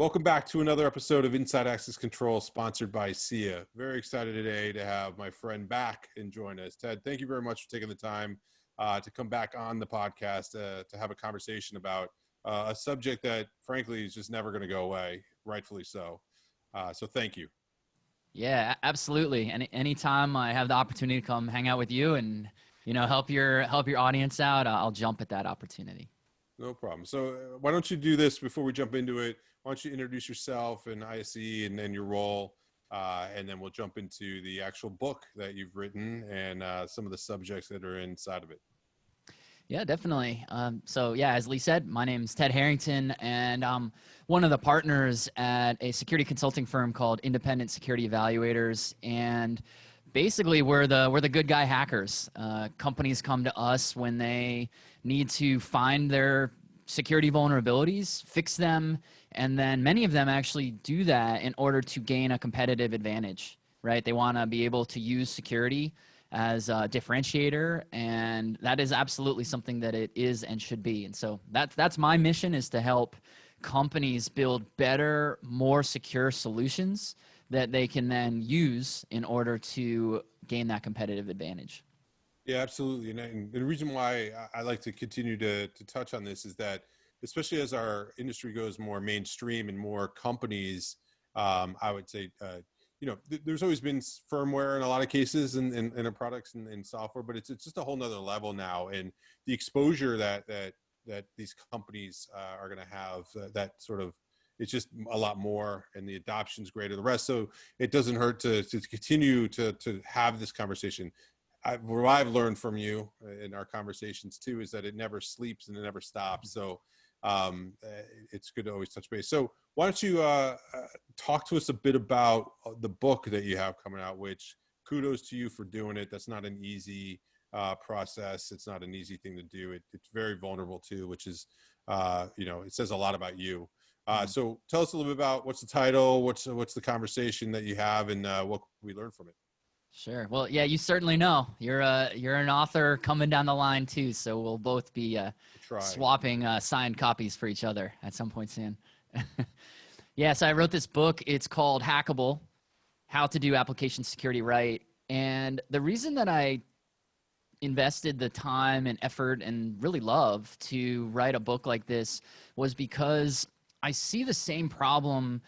Welcome back to another episode of Inside Access Control, sponsored by SIA. Very excited today to have my friend back and join us. Ted, thank you very much for taking the time to come back on the podcast to have a conversation about a subject that, frankly, is just never going to go away, rightfully so. So thank you. Yeah, absolutely. And anytime I have the opportunity to come hang out with you and help your audience out, I'll jump at that opportunity. No problem. So why don't you do this before we jump into it? Why don't you introduce yourself and ISE and then your role, and then we'll jump into the actual book that you've written and some of the subjects that are inside of it. Yeah, definitely. So yeah, as Lee said, my name is Ted Harrington, and I'm one of the partners at a security consulting firm called Independent Security Evaluators. And basically, we're the good guy hackers. Companies come to us when they need to find their security vulnerabilities, fix them, and then many of them actually do that in order to gain a competitive advantage, right? They want to be able to use security as a differentiator, and that is absolutely something that it is and should be. And so that's my mission, is to help companies build better, more secure solutions that they can then use in order to gain that competitive advantage. Yeah, absolutely. And the reason why I like to continue to touch on this is that, especially as our industry goes more mainstream and more companies, I would say, there's always been firmware in a lot of cases in our products and software, but it's just a whole nother level now. And the exposure that these companies are going to have, that sort of, it's just a lot more, and the adoption's greater the rest. So it doesn't hurt to continue to have this conversation. What I've learned from you in our conversations too is that it never sleeps and it never stops. So it's good to always touch base. So why don't you talk to us a bit about the book that you have coming out, which kudos to you for doing it. That's not an easy process. It's not an easy thing to do. It's very vulnerable too, which is, it says a lot about you. So tell us a little bit about what's the title, what's the conversation that you have, and what we learned from it. Sure. Well, yeah, you certainly know. You're an author coming down the line too, so we'll both be swapping signed copies for each other at some point soon. Yeah, so I wrote this book. It's called Hackable: How to Do Application Security Right. And the reason that I invested the time and effort and really love to write a book like this was because I see the same problem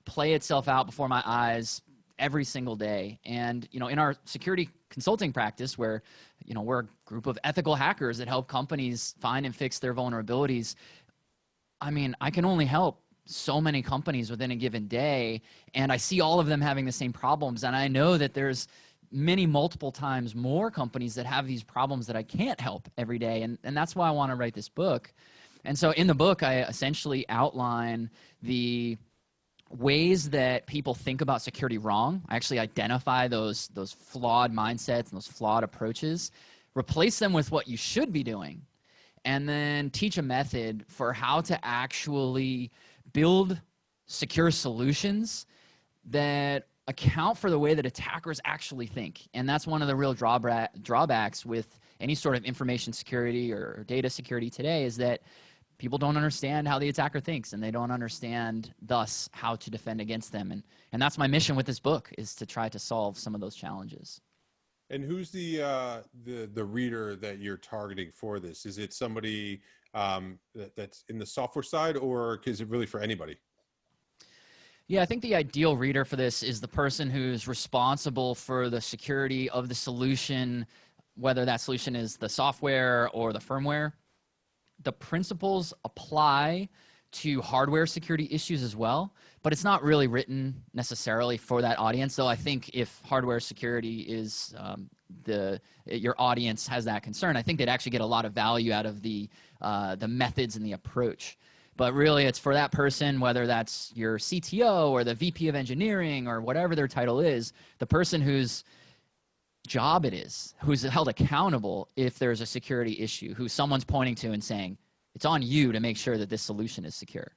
play itself out before my eyes every single day. And, in our security consulting practice, where, we're a group of ethical hackers that help companies find and fix their vulnerabilities, I mean, I can only help so many companies within a given day, and I see all of them having the same problems. And I know that there's multiple times more companies that have these problems that I can't help every day. And that's why I want to write this book. And so in the book, I essentially outline the ways that people think about security wrong. I actually identify those flawed mindsets and those flawed approaches, replace them with what you should be doing, and then teach a method for how to actually build secure solutions that account for the way that attackers actually think. And that's one of the real drawbacks with any sort of information security or data security today, is that people don't understand how the attacker thinks, and they don't understand, thus, how to defend against them. And that's my mission with this book, is to try to solve some of those challenges. And who's the reader that you're targeting for this? Is it somebody that's in the software side, or is it really for anybody? Yeah, I think the ideal reader for this is the person who's responsible for the security of the solution, whether that solution is the software or the firmware. The principles apply to hardware security issues as well, but it's not really written necessarily for that audience. Though I think if hardware security is your audience has that concern, I think they'd actually get a lot of value out of the methods and the approach. But really, it's for that person, whether that's your CTO or the VP of engineering or whatever their title is, the person whose job it is, who's held accountable if there's a security issue, who someone's pointing to and saying, it's on you to make sure that this solution is secure.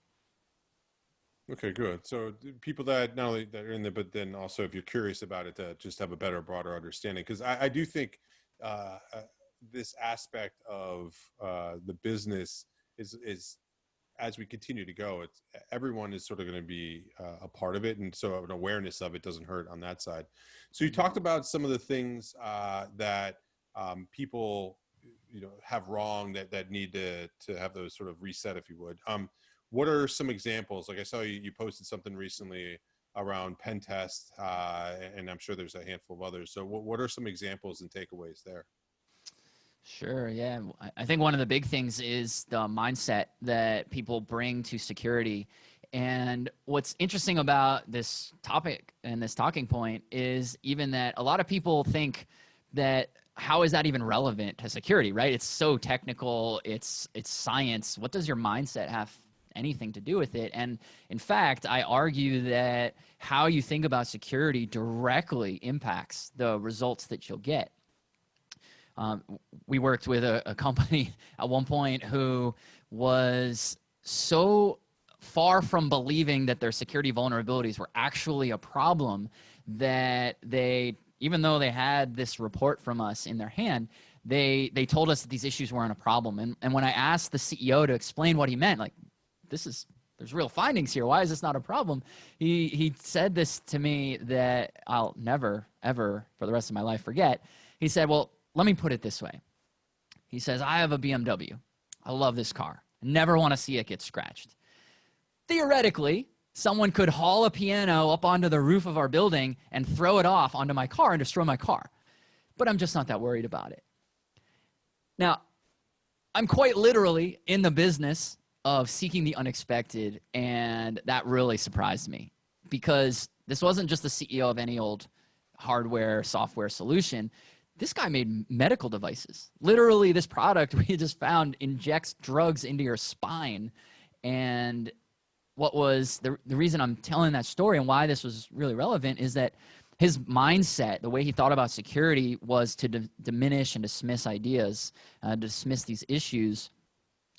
Okay, good. So people that not only that are in there, but then also, if you're curious about it, to just have a better, broader understanding. Because I do think this aspect of the business is as we continue to go, everyone is sort of going to be a part of it, and so an awareness of it doesn't hurt on that side. So you talked about some of the things that people have wrong that need to have those sort of reset, if you would. What are some examples? Like I saw you posted something recently around pen test, and I'm sure there's a handful of others. So what are some examples and takeaways there? Sure. Yeah. I think one of the big things is the mindset that people bring to security. And what's interesting about this topic and this talking point is even that a lot of people think that how is that even relevant to security, right? It's so technical. It's science. What does your mindset have anything to do with it? And in fact, I argue that how you think about security directly impacts the results that you'll get. We worked with a company at one point who was so far from believing that their security vulnerabilities were actually a problem that they, even though they had this report from us in their hand, they told us that these issues weren't a problem. And when I asked the CEO to explain what he meant, like, there's real findings here. Why is this not a problem? He said this to me that I'll never, ever for the rest of my life forget. He said, well, let me put it this way. He says, I have a BMW. I love this car. I never want to see it get scratched. Theoretically, someone could haul a piano up onto the roof of our building and throw it off onto my car and destroy my car. But I'm just not that worried about it. Now, I'm quite literally in the business of seeking the unexpected, and that really surprised me because this wasn't just the CEO of any old hardware, software solution. This guy made medical devices. Literally, this product we just found injects drugs into your spine. And what was the reason I'm telling that story and why this was really relevant is that his mindset, the way he thought about security, was to diminish and dismiss ideas, dismiss these issues.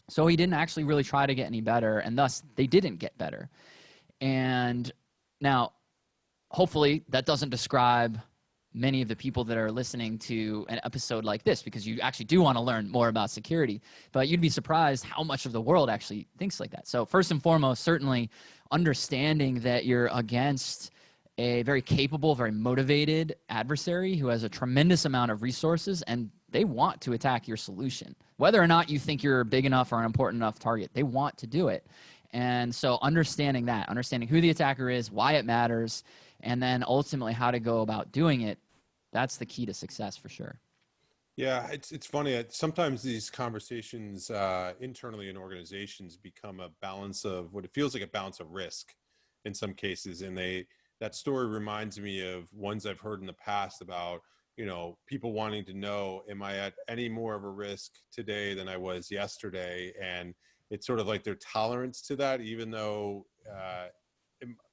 So he didn't actually really try to get any better, and thus they didn't get better. And now, hopefully, that doesn't describe many of the people that are listening to an episode like this, because you actually do want to learn more about security, but you'd be surprised how much of the world actually thinks like that. So first and foremost, certainly understanding that you're against a very capable, very motivated adversary who has a tremendous amount of resources, and they want to attack your solution. Whether or not you think you're a big enough or an important enough target, they want to do it. And so understanding that, understanding who the attacker is, why it matters, and then ultimately how to go about doing it, that's the key to success for sure. Yeah, it's funny. Sometimes these conversations internally in organizations become a balance of what it feels like a balance of risk in some cases. And that story reminds me of ones I've heard in the past about, people wanting to know, am I at any more of a risk today than I was yesterday? And it's sort of like their tolerance to that, even though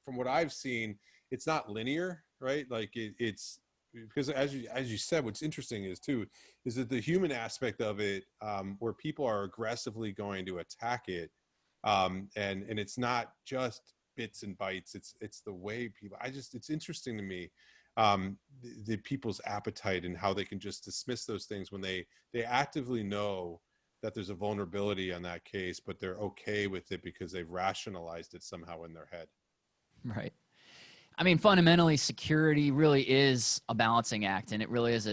from what I've seen, it's not linear, right? Like it's because as you said, what's interesting is that the human aspect of it, where people are aggressively going to attack it, and it's not just bits and bytes. It's the way people. It's interesting to me, the people's appetite and how they can just dismiss those things when they actively know that there's a vulnerability on that case, but they're okay with it because they've rationalized it somehow in their head. Right. I mean, fundamentally, security really is a balancing act, and it really is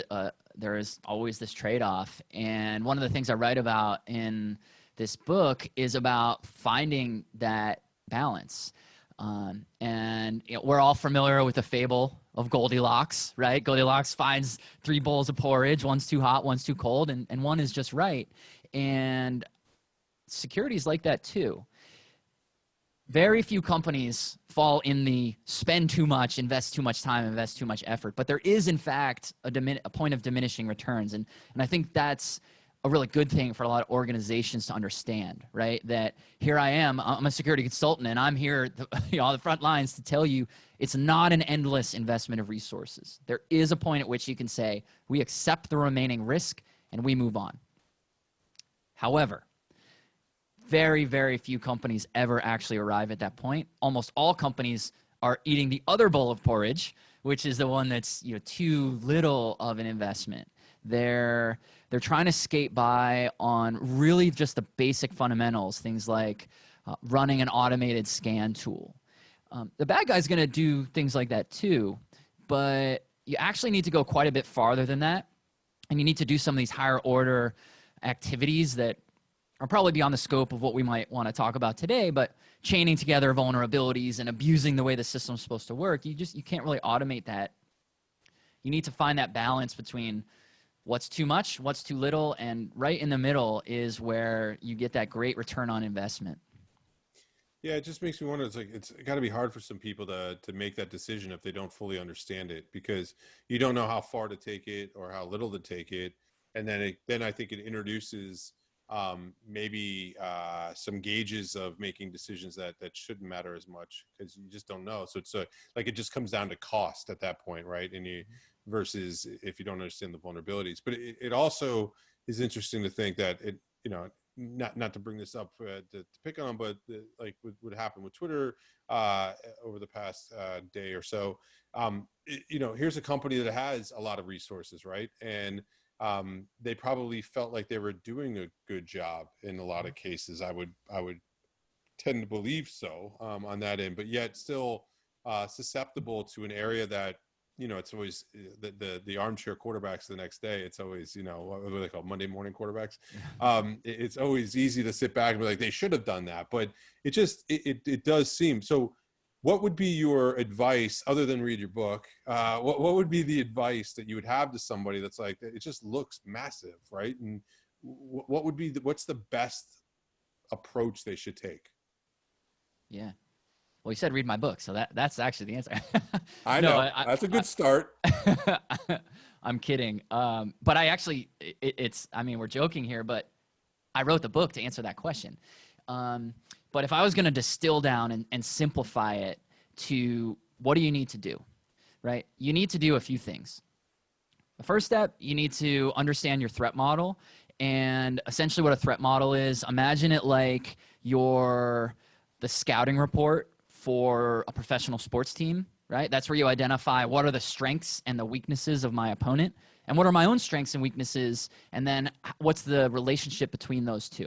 there is always this trade-off. And one of the things I write about in this book is about finding that balance. And we're all familiar with the fable of Goldilocks, right? Goldilocks finds 3 bowls of porridge. One's too hot, one's too cold, and one is just right. And security is like that too. Very few companies fall in the spend too much, invest too much time, invest too much effort. But there is, in fact, a point of diminishing returns. And I think that's a really good thing for a lot of organizations to understand, right? That here I am, I'm a security consultant, and I'm here on the front lines to tell you it's not an endless investment of resources. There is a point at which you can say, we accept the remaining risk, and we move on. However, very, very few companies ever actually arrive at that point. Almost all companies are eating the other bowl of porridge, which is the one that's too little of an investment. They're trying to skate by on really just the basic fundamentals, things like running an automated scan tool. The bad guy's going to do things like that too, but you actually need to go quite a bit farther than that. And you need to do some of these higher order activities that are probably beyond the scope of what we might want to talk about today, but chaining together vulnerabilities and abusing the way the system's supposed to work, you can't really automate that. You need to find that balance between what's too much, what's too little, and right in the middle is where you get that great return on investment. Yeah, it just makes me wonder, it's got to be hard for some people to make that decision if they don't fully understand it, because you don't know how far to take it or how little to take it. And then I think it introduces maybe some gauges of making decisions that shouldn't matter as much, because you just don't know. So it's like it just comes down to cost at that point, right? And versus if you don't understand the vulnerabilities. But it also is interesting to think that not to bring this up to pick on, but like what happened with Twitter over the past day or so. Here's a company that has a lot of resources, right? And they probably felt like they were doing a good job in a lot of cases. I would tend to believe so on that end, but yet still susceptible to an area that, it's always the armchair quarterbacks the next day. It's always, what do they call Monday morning quarterbacks? It's always easy to sit back and be like, they should have done that. But it does seem so. What would be your advice, other than read your book? What would be the advice that you would have to somebody that's like, it just looks massive, right? And what's the best approach they should take? Yeah. Well, you said read my book, so that's actually the answer. I know. That's a good start. I'm kidding. But I actually, we're joking here, but I wrote the book to answer that question. But if I was going to distill down and simplify it to what do you need to do, right? You need to do a few things. The first step, you need to understand your threat model. And essentially what a threat model is, imagine it like the scouting report for a professional sports team, right? That's where you identify what are the strengths and the weaknesses of my opponent, and what are my own strengths and weaknesses, and then what's the relationship between those two.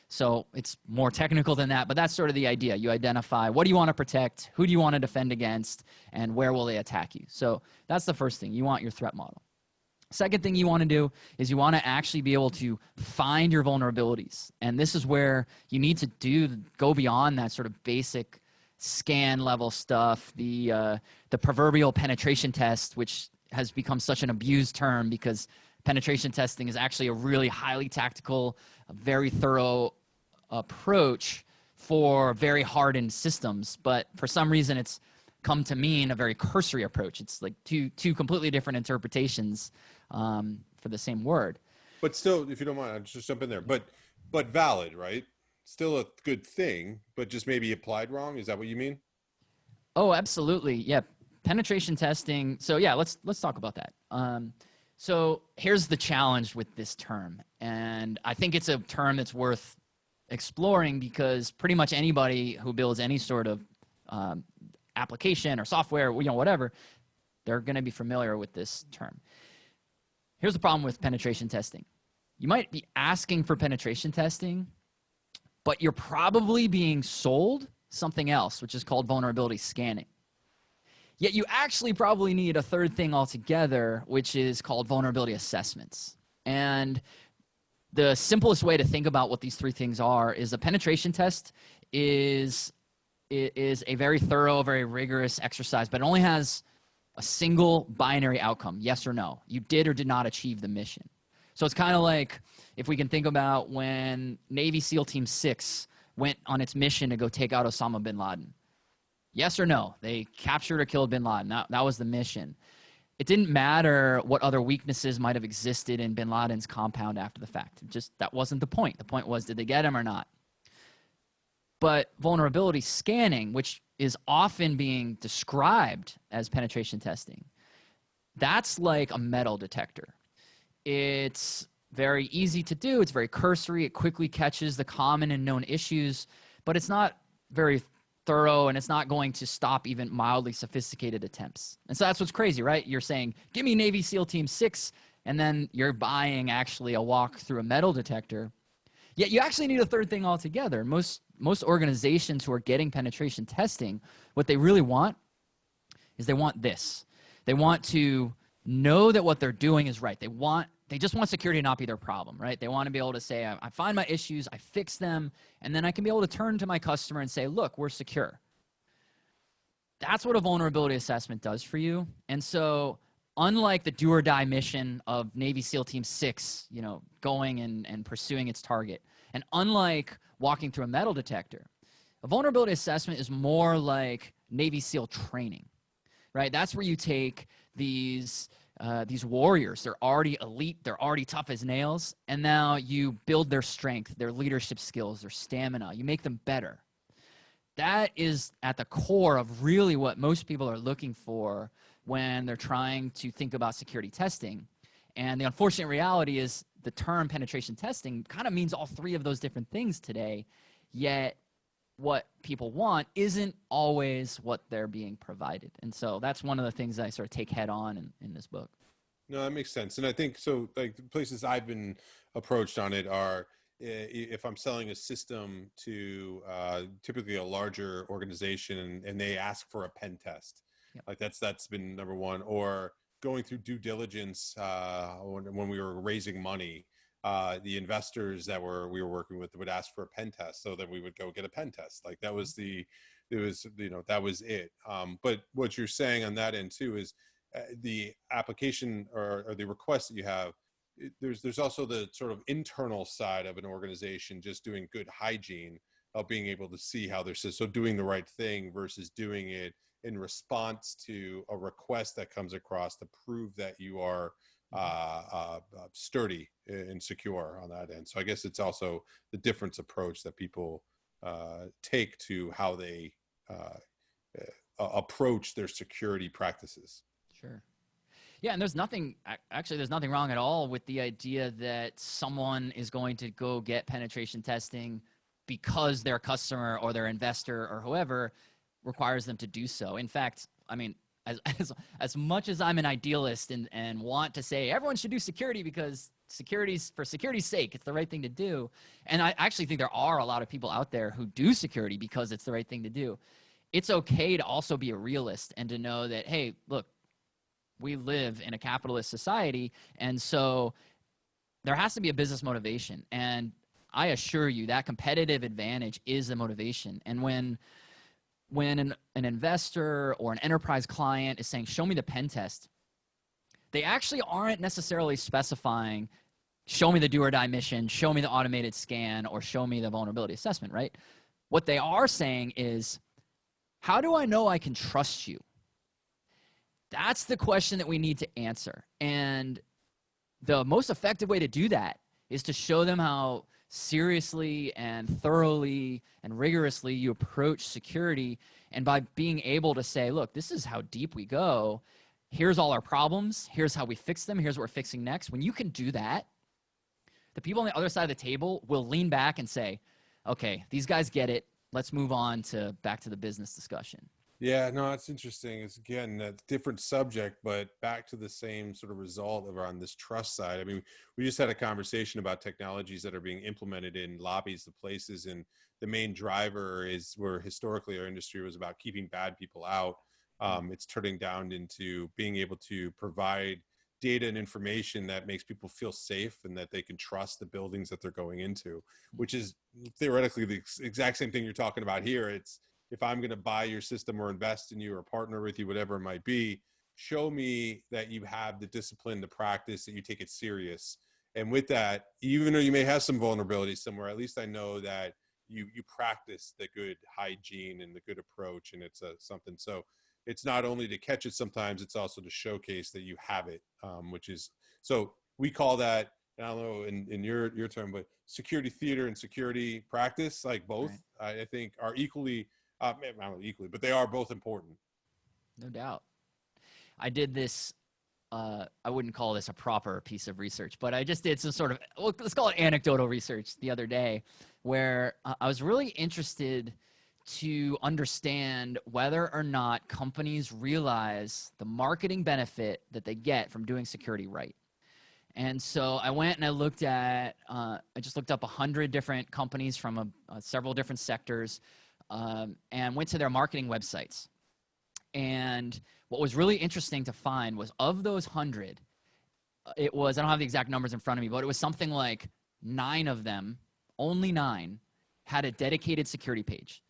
So it's more technical than that, but that's sort of the idea. You identify what do you want to protect, who do you want to defend against, and where will they attack you. So that's the first thing. You want your threat model. Second thing you want to do is you want to actually be able to find your vulnerabilities. And this is where you need to go beyond that sort of basic scan level stuff, the proverbial penetration test, which has become such an abused term because penetration testing is actually a really highly tactical, very thorough approach for very hardened systems. But for some reason, it's come to mean a very cursory approach. It's like two completely different interpretations for the same word. But still, if you don't mind, I'll just jump in there. But valid, right? Still a good thing, but just maybe applied wrong. Is that what you mean? Oh, absolutely. Yeah. Penetration testing. So yeah, let's talk about that. So here's the challenge with this term. And I think it's a term that's worth exploring because pretty much anybody who builds any sort of application or software, whatever, they're going to be familiar with this term. Here's the problem with penetration testing. You might be asking for penetration testing, but you're probably being sold something else, which is called vulnerability scanning. Yet you actually probably need a third thing altogether, which is called vulnerability assessments. And the simplest way to think about what these three things are is a penetration test is a very thorough, very rigorous exercise, but it only has a single binary outcome, yes or no. You did or did not achieve the mission. So it's kind of like if we can think about when Navy SEAL Team 6 went on its mission to go take out Osama bin Laden. Yes or no? They captured or killed bin Laden. That was the mission. It didn't matter what other weaknesses might have existed in bin Laden's compound after the fact. That wasn't the point. The point was, did they get him or not? But vulnerability scanning, which is often being described as penetration testing, that's like a metal detector. It's very easy to do. It's very cursory. It quickly catches the common and known issues, but it's not very thorough, and it's not going to stop even mildly sophisticated attempts. And so that's what's crazy, right? You're saying, give me Navy SEAL Team 6, and then you're buying actually a walk through a metal detector. Yet you actually need a third thing altogether. Most most organizations who are getting penetration testing, what they really want is they want this. They want to know that what they're doing is right. They just want security to not be their problem, right? They want to be able to say, I find my issues, I fix them, and then I can be able to turn to my customer and say, look, we're secure. That's what a vulnerability assessment does for you. And so unlike the do or die mission of Navy SEAL Team 6, you know, going and pursuing its target, and unlike walking through a metal detector, a vulnerability assessment is more like Navy SEAL training, right? That's where you take these warriors. They're already elite. They're already tough as nails. And now you build their strength, their leadership skills, their stamina. You make them better. That is at the core of really what most people are looking for when they're trying to think about security testing. And the unfortunate reality is the term penetration testing kind of means all three of those different things today, yet what people want isn't always what they're being provided. And so that's one of the things that I sort of take head on in this book. No, that makes sense. And I think so, like the places I've been approached on it are, if I'm selling a system to typically a larger organization and they ask for a pen test, Yep. like that's been number one. Or going through due diligence when we were raising money, the investors that we were working with would ask for a pen test, so that we would go get a pen test. Like that was that was it. But what you're saying on that end too is the application or the request that you have. There's also the sort of internal side of an organization just doing good hygiene of being able to see how they're so doing the right thing versus doing it in response to a request that comes across to prove that you are sturdy and secure on that end. So I guess it's also the different approach that people take to how they approach their security practices. Sure. Yeah, and there's nothing wrong at all with the idea that someone is going to go get penetration testing because their customer or their investor or whoever requires them to do so. In fact, I mean, as much as I'm an idealist and want to say everyone should do security because for security's sake, it's the right thing to do. And I actually think there are a lot of people out there who do security because it's the right thing to do. It's okay to also be a realist and to know that, hey, look, we live in a capitalist society, and so there has to be a business motivation. And I assure you that competitive advantage is the motivation. And when an investor or an enterprise client is saying, show me the pen test, they actually aren't necessarily specifying, show me the do or die mission, show me the automated scan, or show me the vulnerability assessment, right? What they are saying is, how do I know I can trust you? That's the question that we need to answer. And the most effective way to do that is to show them how seriously and thoroughly and rigorously you approach security. And by being able to say, look, this is how deep we go. Here's all our problems. Here's how we fix them. Here's what we're fixing next. When you can do that, the people on the other side of the table will lean back and say, okay, these guys get it. Let's move on back to the business discussion. Yeah, no, it's interesting. It's again a different subject, but back to the same sort of result around this trust side. I mean, we just had a conversation about technologies that are being implemented in lobbies of places, and the main driver is where historically our industry was about keeping bad people out. It's turning down into being able to provide data and information that makes people feel safe and that they can trust the buildings that they're going into, which is theoretically the exact same thing you're talking about here. It's, if I'm going to buy your system or invest in you or partner with you, whatever it might be, show me that you have the discipline, the practice, that you take it serious. And with that, even though you may have some vulnerabilities somewhere, at least I know that you practice the good hygiene and the good approach, and it's something. So it's not only to catch it sometimes, it's also to showcase that you have it, which is, so we call that, I don't know in your term, but security theater and security practice, like both, right. I think are equally, not equally, but they are both important. No doubt. I did this, I wouldn't call this a proper piece of research, but I just did some sort of, let's call it anecdotal research the other day, where I was really interested to understand whether or not companies realize the marketing benefit that they get from doing security right. And so I went and I looked at, I just looked up 100 different companies from several different sectors, and went to their marketing websites. And what was really interesting to find was, of those 100, it was, I don't have the exact numbers in front of me, but it was something like 9 of them, only 9, had a dedicated security page.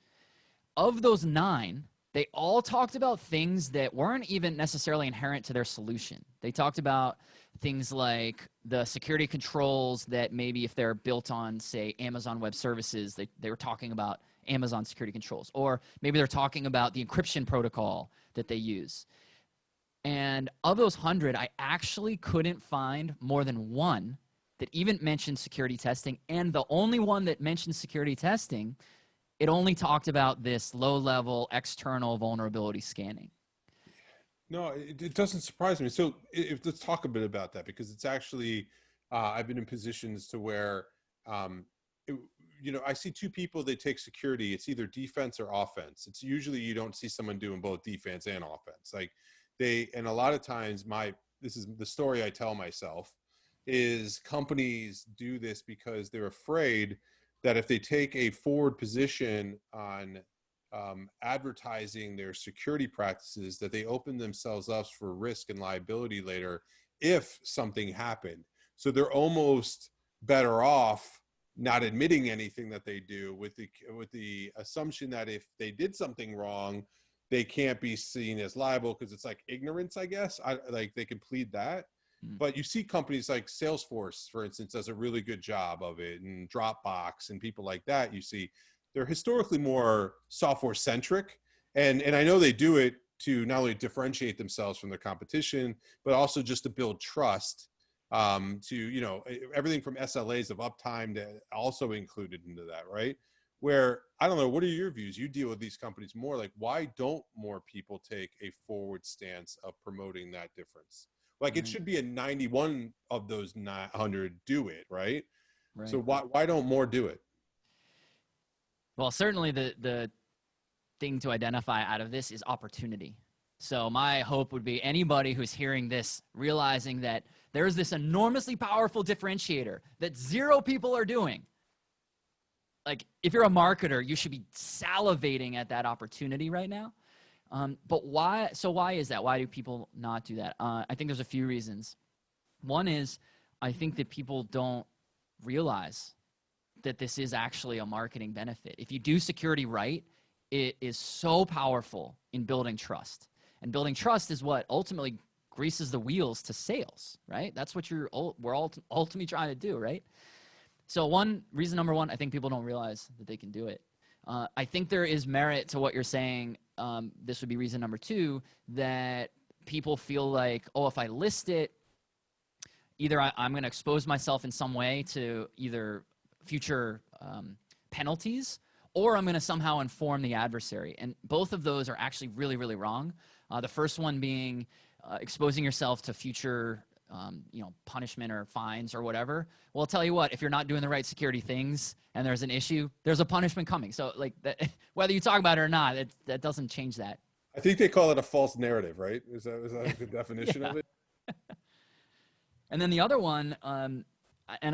Of those 9, they all talked about things that weren't even necessarily inherent to their solution. They talked about things like the security controls that maybe if they're built on, say, Amazon Web Services, they were talking about Amazon security controls. Or maybe they're talking about the encryption protocol that they use. And of those 100, I actually couldn't find more than one that even mentioned security testing. And the only one that mentioned security testing, it only talked about this low-level external vulnerability scanning. No, it doesn't surprise me. So let's talk a bit about that, because it's actually, I've been in positions to where, I see 2 people, they take security. It's either defense or offense. It's usually, you don't see someone doing both defense and offense. Like and a lot of times this is the story I tell myself, is companies do this because they're afraid that if they take a forward position on advertising their security practices, that they open themselves up for risk and liability later if something happened. So they're almost better off not admitting anything that they do, with the assumption that if they did something wrong, they can't be seen as liable, because it's like ignorance, I guess. Like they can plead that. But you see companies like Salesforce, for instance, does a really good job of it, and Dropbox and people like that. You see, they're historically more software centric, and I know they do it to not only differentiate themselves from their competition, but also just to build trust. To everything from SLAs of uptime to also included into that, right? Where, I don't know, what are your views? You deal with these companies more. Like, why don't more people take a forward stance of promoting that difference? Like, it should be a 91 of those 900 do it, right? So why don't more do it? Well, certainly the thing to identify out of this is opportunity. So my hope would be anybody who's hearing this, realizing that there's this enormously powerful differentiator that 0 people are doing. Like, if you're a marketer, you should be salivating at that opportunity right now. But why? So why is that? Why do people not do that? I think there's a few reasons. One is, I think that people don't realize that this is actually a marketing benefit. If you do security right, it is so powerful in building trust. And building trust is what ultimately greases the wheels to sales, right? That's what we're ultimately trying to do, right? So reason number one, I think people don't realize that they can do it. I think there is merit to what you're saying. This would be reason number 2, that people feel like, oh, if I list it, either I'm going to expose myself in some way to either future penalties, or I'm going to somehow inform the adversary. And both of those are actually really, really wrong. The first one being exposing yourself to future punishment or fines or whatever. Well, I'll tell you what, if you're not doing the right security things and there's an issue, there's a punishment coming. So like that, whether you talk about it or not, that doesn't change that. I think they call it a false narrative, right? Is that the definition of it? And then the other one, and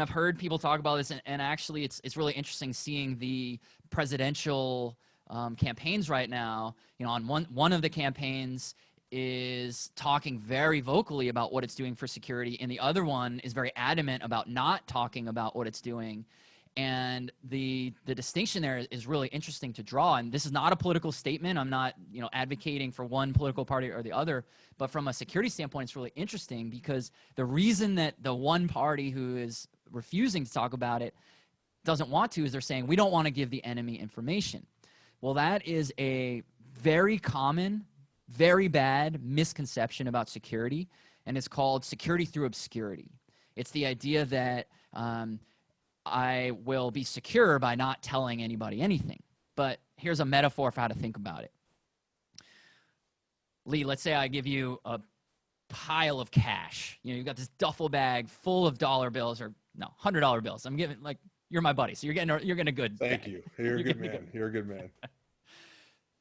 I've heard people talk about this, and actually it's really interesting seeing the presidential campaigns right now. On one of the campaigns is talking very vocally about what it's doing for security, and the other one is very adamant about not talking about what it's doing. And the distinction there is really interesting to draw. And this is not a political statement. I'm not advocating for one political party or the other. But from a security standpoint, it's really interesting, because the reason that the one party who is refusing to talk about it doesn't want to is they're saying, we don't want to give the enemy information. Well, that is a very common, very bad misconception about security, and it's called security through obscurity. It's the idea that I will be secure by not telling anybody anything. But here's a metaphor for how to think about it. Lee, let's say I give you a pile of cash. You've got this duffel bag full of dollar bills, or no, $100 bills. I'm giving, like, you're my buddy, so you're getting a good Thank bag. you. You're a good man. You're a good man.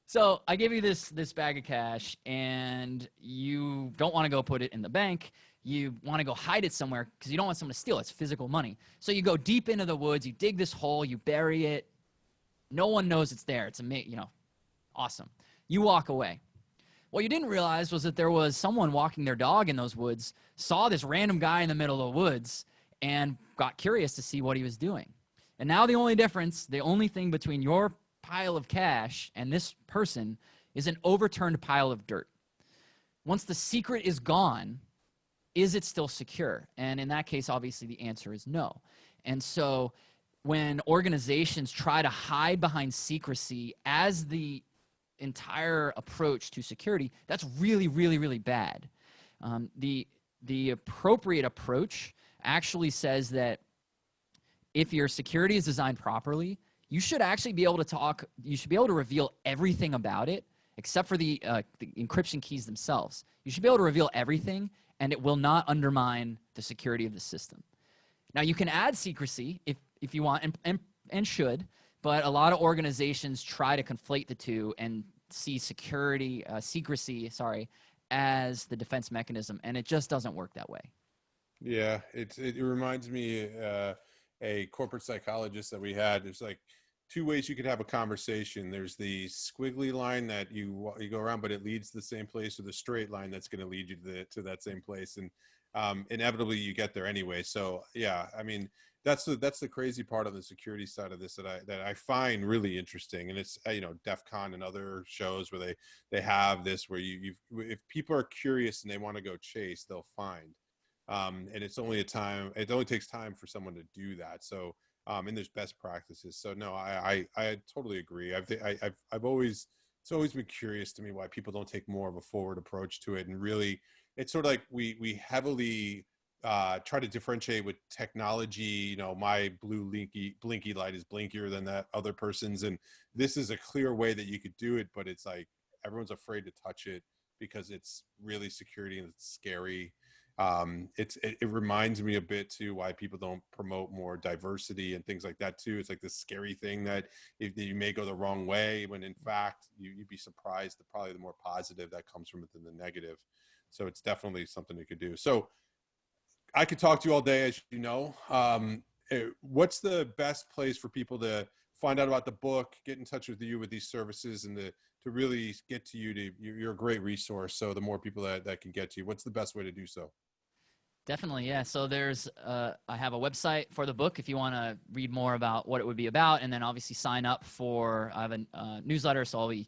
So I give you this bag of cash, and you don't want to go put it in the bank. you want to go hide it somewhere because you don't want someone to steal it. It's physical money. So you go deep into the woods, you dig this hole, you bury it. No one knows it's there. It's awesome. You walk away. What you didn't realize was that there was someone walking their dog in those woods, saw this random guy in the middle of the woods, and got curious to see what he was doing. And now the only thing between your pile of cash and this person is an overturned pile of dirt. Once the secret is gone, is it still secure? And in that case, obviously, the answer is no. And so when organizations try to hide behind secrecy as the entire approach to security, that's really, really, really bad. The appropriate approach actually says that if your security is designed properly, you should actually be able to reveal everything about it, except for the encryption keys themselves. You should be able to reveal everything, and it will not undermine the security of the system. Now, you can add secrecy if you want, and should, but a lot of organizations try to conflate the two and see secrecy, as the defense mechanism, and it just doesn't work that way. Yeah, it reminds me a corporate psychologist that we had. There's like two ways you could have a conversation. There's the squiggly line that you go around, but it leads to the same place, or the straight line that's going to lead you to that same place, and inevitably you get there anyway. So yeah, I mean, that's the crazy part on the security side of this that I find really interesting. And it's DEF CON and other shows where they have this where if people are curious and they want to go chase, they'll find. And it only takes time for someone to do that. So and there's best practices. So no, I totally agree. It's always been curious to me why people don't take more of a forward approach to it. And really, it's sort of like we heavily try to differentiate with technology. My blue blinky light is blinkier than that other person's, and this is a clear way that you could do it, but it's like everyone's afraid to touch it because it's really security and it's scary. It reminds me a bit too why people don't promote more diversity and things like that too. It's like this scary thing that if you may go the wrong way, when in fact you'd be surprised at probably the more positive that comes from it than the negative. So it's definitely something you could do. So I could talk to you all day, as you know. What's the best place for people to find out about the book, get in touch with you with these services, and to really get to you? You're a great resource. So the more people that can get to you, what's the best way to do so? Definitely, yeah. So I have a website for the book if you want to read more about what it would be about, and then obviously sign up I have a newsletter, so I'll be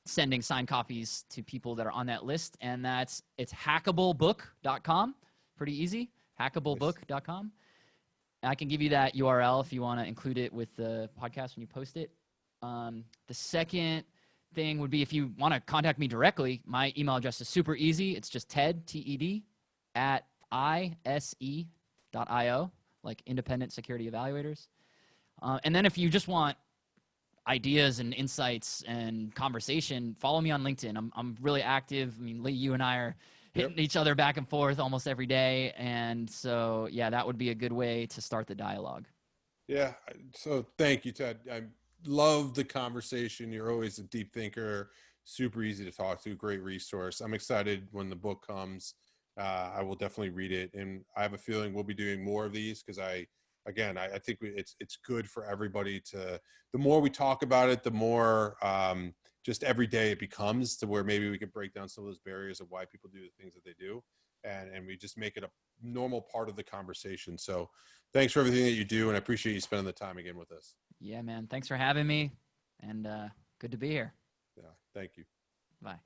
sending signed copies to people that are on that list, and it's hackablebook.com. Pretty easy, hackablebook.com. I can give you that URL if you want to include it with the podcast when you post it. The second thing would be if you want to contact me directly, my email address is super easy. It's just Ted, TED, at ISE.io, like Independent Security Evaluators. And then if you just want ideas and insights and conversation, follow me on LinkedIn. I'm really active. I mean, Lee, you and I are hitting each other back and forth almost every day. And so, yeah, that would be a good way to start the dialogue. Yeah. So thank you, Ted. I love the conversation. You're always a deep thinker, super easy to talk to, great resource. I'm excited when the book comes. I will definitely read it. And I have a feeling we'll be doing more of these because I think it's good for everybody the more we talk about it, the more just every day it becomes, to where maybe we could break down some of those barriers of why people do the things that they do. And we just make it a normal part of the conversation. So thanks for everything that you do. And I appreciate you spending the time again with us. Yeah, man. Thanks for having me. And good to be here. Yeah. Thank you. Bye.